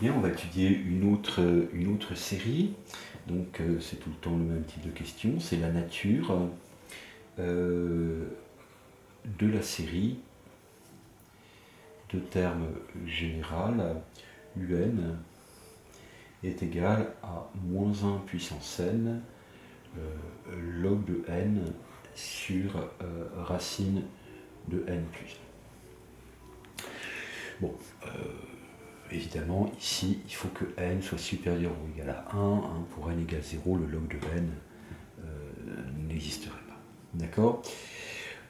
Bien, on va étudier une autre série. Donc, c'est tout le temps le même type de question. C'est la nature euh, de la série de termes général un est égal à moins 1 puissance n log de n sur racine de n plus 1. Bon, évidemment, ici, il faut que n soit supérieur ou égal à 1. Pour n égale 0, le log de n n'existerait pas. D'accord?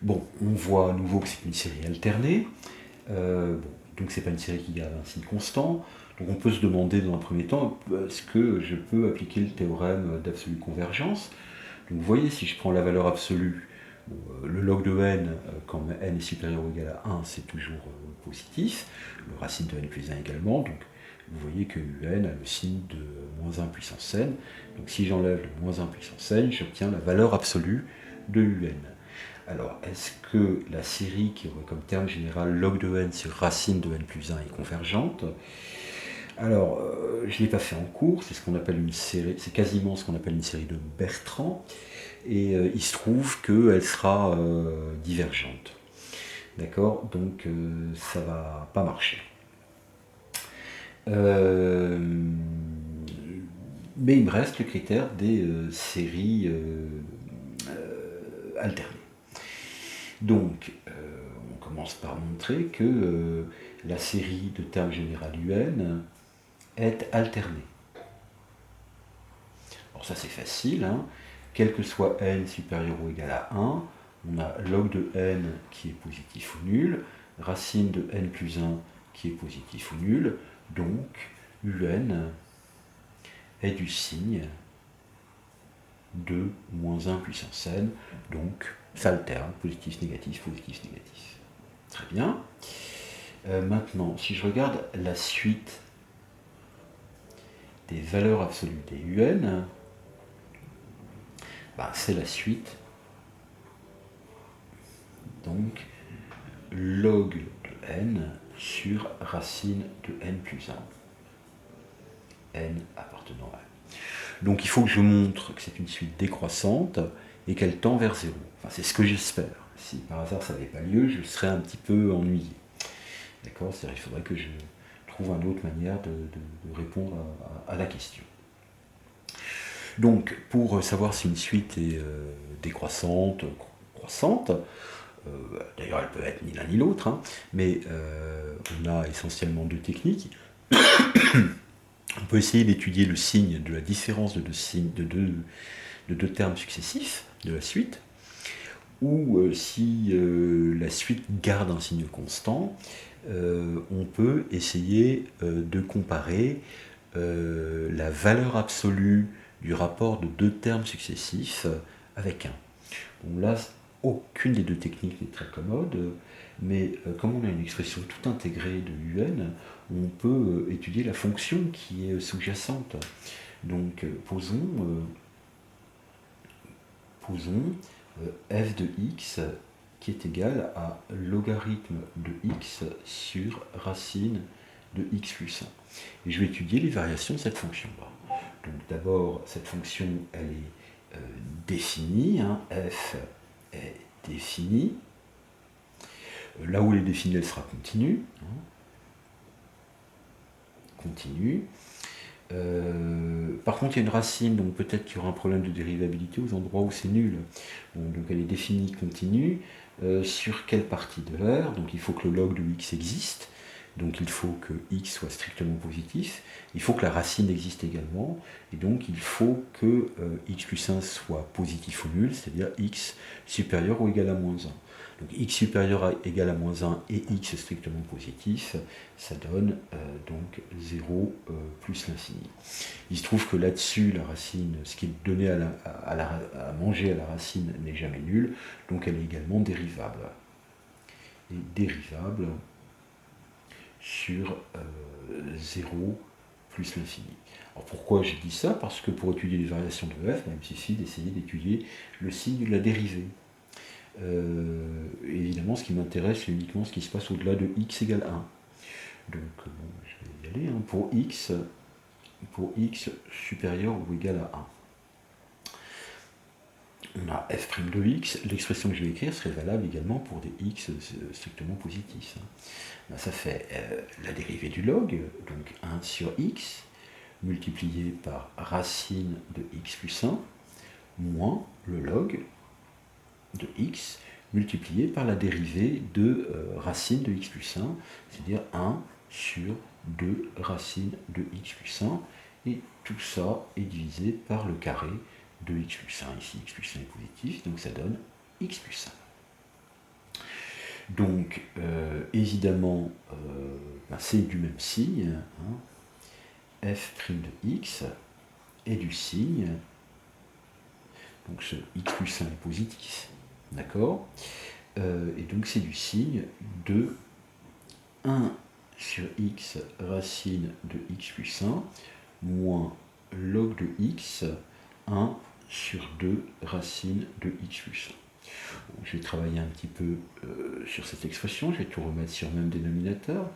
Bon, on voit à nouveau que c'est une série alternée. Donc c'est pas une série qui garde un signe constant. Donc on peut se demander dans un premier temps, est-ce que je peux appliquer le théorème d'absolue convergence? Donc vous voyez, si je prends la valeur absolue, le log de n, quand n est supérieur ou égal à 1, c'est toujours positif. Le racine de n plus 1 également. Donc vous voyez que un a le signe de moins 1 puissance n. Donc si j'enlève le moins 1 puissance n, j'obtiens la valeur absolue de un. Alors, est-ce que la série qui aurait comme terme général log de n sur racine de n plus 1 est convergente? Alors, je ne l'ai pas fait en cours, c'est ce qu'on appelle une série, c'est quasiment ce qu'on appelle une série de Bertrand, et il se trouve qu'elle sera divergente. D'accord? Donc, ça ne va pas marcher. Mais il me reste le critère des séries alternées. Donc, on commence par montrer que la série de termes général un est alternée. Alors ça c'est facile, hein. Quel que soit n supérieur ou égal à 1, on a log de n qui est positif ou nul, racine de n plus 1 qui est positif ou nul, donc un est du signe de moins 1 puissance n, donc ça alterne, positif, négatif, positif, négatif. Très bien. Maintenant, si je regarde la suite des valeurs absolues des un, c'est la suite. Donc, log de n sur racine de n plus 1. N appartenant à n. Donc il faut que je montre que c'est une suite décroissante et qu'elle tend vers 0. Enfin, c'est ce que j'espère. Si par hasard ça n'avait pas lieu, je serais un petit peu ennuyé. D'accord? C'est-à-dire qu'il faudrait que je trouve une autre manière de répondre à la question. Donc, pour savoir si une suite est décroissante, croissante, d'ailleurs elle peut être ni l'un ni l'autre, hein, mais on a essentiellement deux techniques. On peut essayer d'étudier le signe de la différence de deux termes successifs de la suite, ou si la suite garde un signe constant, on peut essayer de comparer la valeur absolue du rapport de deux termes successifs avec 1. Bon, là, aucune des deux techniques n'est très commode, mais comme on a une expression tout intégrée de un, on peut étudier la fonction qui est sous-jacente. Donc, posons f de x qui est égal à logarithme de x sur racine de x plus 1. Et je vais étudier les variations de cette fonction-là. Donc d'abord, cette fonction, elle est définie, hein, f est définie. Là où elle est définie, elle sera continue. Hein, continue. Par contre, il y a une racine, donc peut-être qu'il y aura un problème de dérivabilité aux endroits où c'est nul. Bon, donc elle est définie continue. Sur quelle partie de R? Donc il faut que le log de x existe. Donc il faut que x soit strictement positif. Il faut que la racine existe également. Et donc il faut que x plus 1 soit positif ou nul, c'est-à-dire x supérieur ou égal à moins 1. Donc x supérieur à égal à moins 1 et x strictement positif, ça donne donc 0 plus l'infini. Il se trouve que là-dessus, la racine, ce qui est donné à manger à la racine n'est jamais nul, donc elle est également dérivable. Et dérivable sur 0 plus l'infini. Alors pourquoi j'ai dit ça? Parce que pour étudier les variations de f, il me suffit d'essayer d'étudier le signe de la dérivée. Évidemment, ce qui m'intéresse, c'est uniquement ce qui se passe au-delà de x égale 1. Donc, bon, je vais y aller, hein, pour x supérieur ou égal à 1. On a f' de x, l'expression que je vais écrire serait valable également pour des x strictement positifs. Ben, ça fait la dérivée du log, donc 1 sur x, multiplié par racine de x plus 1, moins le log de x, multiplié par la dérivée de racine de x plus 1, c'est-à-dire 1 sur 2 racine de x plus 1, et tout ça est divisé par le carré de x plus 1. Ici, x plus 1 est positif, donc ça donne x plus 1. Donc, évidemment, ben, c'est du même signe, hein, f' de x est du signe, donc ce x plus 1 est positif, d'accord, et donc c'est du signe de 1 sur x racine de x plus 1 moins log de x, 1 sur 2 racine de x plus 1. Bon, je vais travailler un petit peu sur cette expression, je vais tout remettre sur le même dénominateur.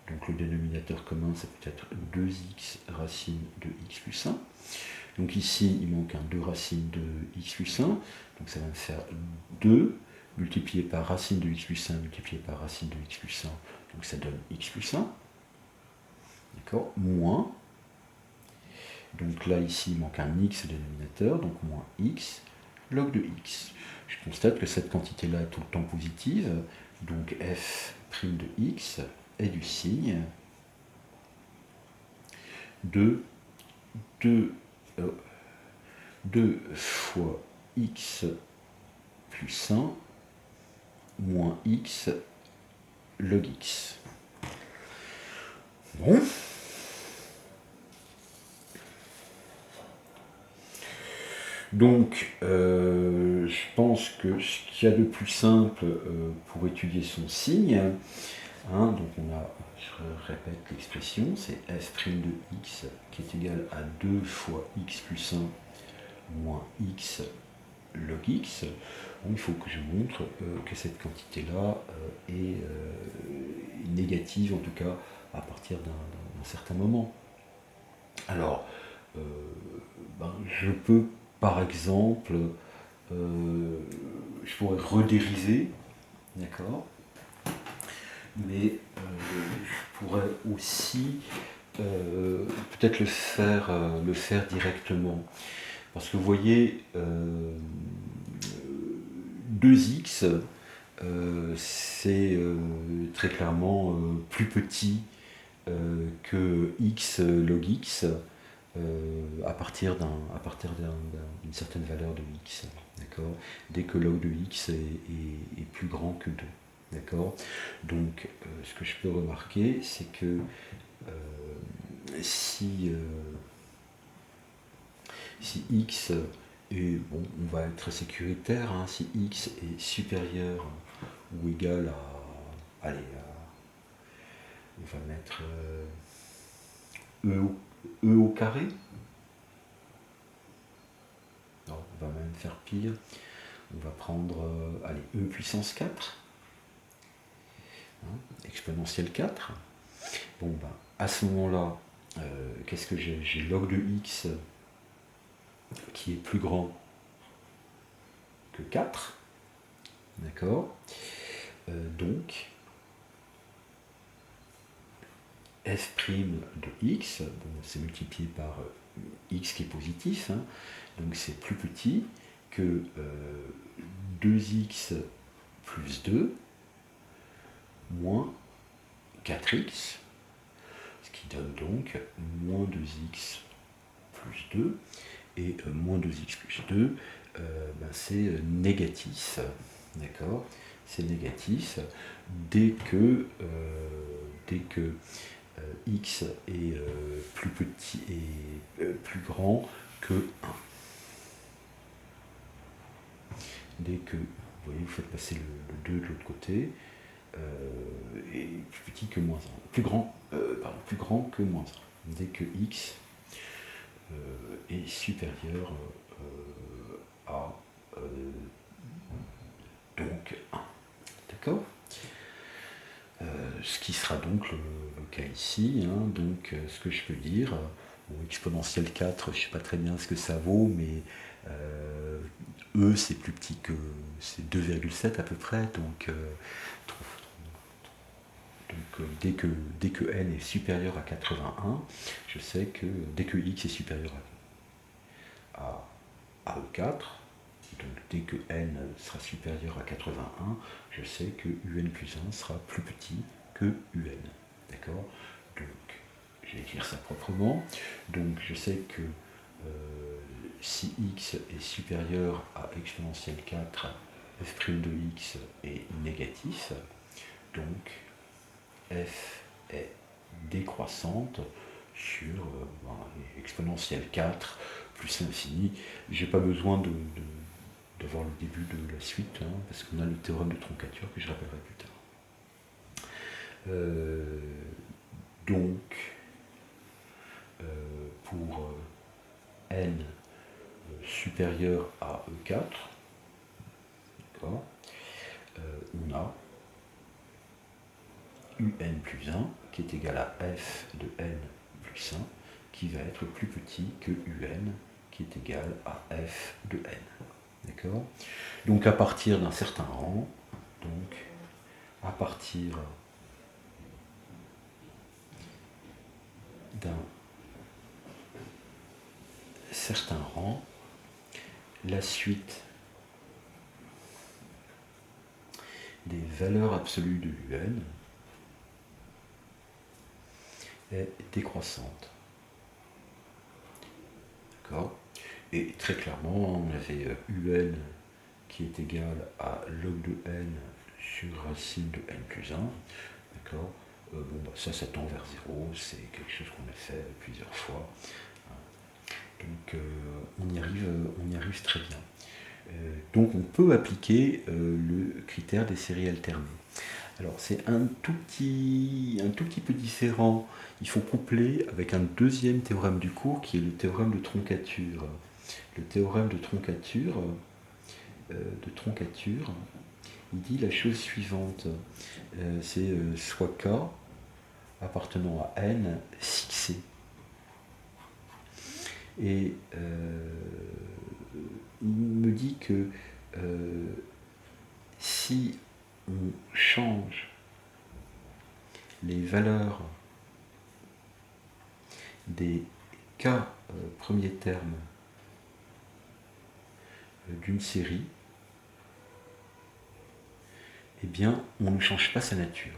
Donc le dénominateur commun, ça peut être 2x racine de x plus 1. Donc ici, il manque un 2 racine de x plus 1, donc ça va me faire 2 multiplié par racine de x plus 1 multiplié par racine de x plus 1, donc ça donne x plus 1, d'accord, moins, donc là ici il manque un x au dénominateur, donc moins x log de x. Je constate que cette quantité-là est tout le temps positive, donc f' de x est du signe de 2 fois x plus 1 moins x log x. Bon. Donc, je pense que ce qu'il y a de plus simple pour étudier son signe, hein, donc on a, je répète l'expression, c'est f' de x qui est égal à 2 fois x plus 1 moins x log x. Bon, il faut que je montre que cette quantité-là est négative, en tout cas à partir d'un certain moment. Alors, ben, je peux par exemple, je pourrais redériver, d'accord, mais je pourrais aussi peut-être le faire directement. Parce que vous voyez, 2x, c'est très clairement plus petit que x log x à partir d'une certaine valeur de x. D'accord, dès que log de x est plus grand que 2. D'accord, donc ce que je peux remarquer, c'est que si x est, bon, on va être sécuritaire, hein, si x est supérieur ou égal à, allez, on va mettre e au carré. Non, on va même faire pire. On va prendre, allez, e puissance 4, hein, exponentielle 4. Bon, ben, à ce moment-là, qu'est-ce que j'ai? J'ai log de x qui est plus grand que 4. D'accord, donc, f' de x, bon, c'est multiplié par x qui est positif, hein, donc c'est plus petit que 2x plus 2 moins 4x, ce qui donne donc moins 2x plus 2, et moins 2x plus 2, ben c'est négatif, d'accord, c'est négatif dès que x est plus petit et plus grand que 1. Dès que, vous voyez, vous faites passer le 2 de l'autre côté, est plus petit que moins 1. Plus grand que moins 1. Dès que x est supérieur à donc 1. D'accord ? Ce qui sera donc le cas ici. Hein. Donc ce que je peux dire, bon, exponentielle 4, je ne sais pas très bien ce que ça vaut, mais E c'est plus petit que c'est 2,7 à peu près, donc dès que n est supérieur à 81, je sais que dès que x est supérieur à E4, donc dès que n sera supérieur à 81, je sais que un plus 1 sera plus petit que un. D'accord? Donc, je vais écrire ça proprement. Donc, je sais que si x est supérieur à exponentielle 4, f' de x est négatif. Donc, f est décroissante sur exponentielle 4 plus l'infini. Je n'ai pas besoin de voir le début de la suite, hein, parce qu'on a le théorème de troncature que je rappellerai plus tard. Donc, pour n supérieur à E4, on a un plus 1 qui est égal à f de n plus 1 qui va être plus petit que un qui est égal à f de n. D'accord? Donc à partir d'un certain rang, donc à partir d'un certain rang, la suite des valeurs absolues de un est décroissante. D'accord? Et très clairement, on avait un qui est égal à log de n sur racine de n plus 1. D'accord? Bon, bah, ça tend vers 0, c'est quelque chose qu'on a fait plusieurs fois. Donc on y arrive très bien. Donc on peut appliquer le critère des séries alternées. Alors c'est un tout petit peu différent. Il faut coupler avec un deuxième théorème du cours qui est le théorème de troncature. Le théorème de troncature, il dit la chose suivante. C'est soit K appartenant à N 6C. Et il me dit que si on change les valeurs des K premiers termes d'une série, eh bien, on ne change pas sa nature.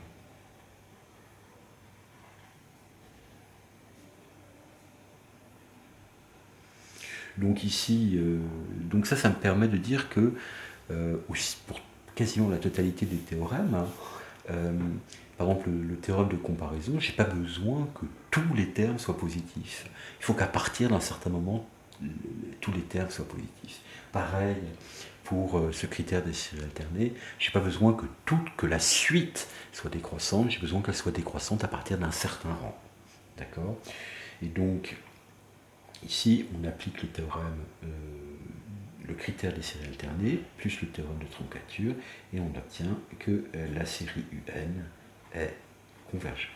Donc ici, donc ça me permet de dire que pour quasiment la totalité des théorèmes, par exemple le théorème de comparaison, je n'ai pas besoin que tous les termes soient positifs. Il faut qu'à partir d'un certain moment, tous les termes soient positifs. Pareil pour ce critère des séries alternées, je n'ai pas besoin que la suite soit décroissante, j'ai besoin qu'elle soit décroissante à partir d'un certain rang. D'accord? Et donc, ici, on applique le théorème, le critère des séries alternées, plus le théorème de troncature, et on obtient que la série UN est convergente.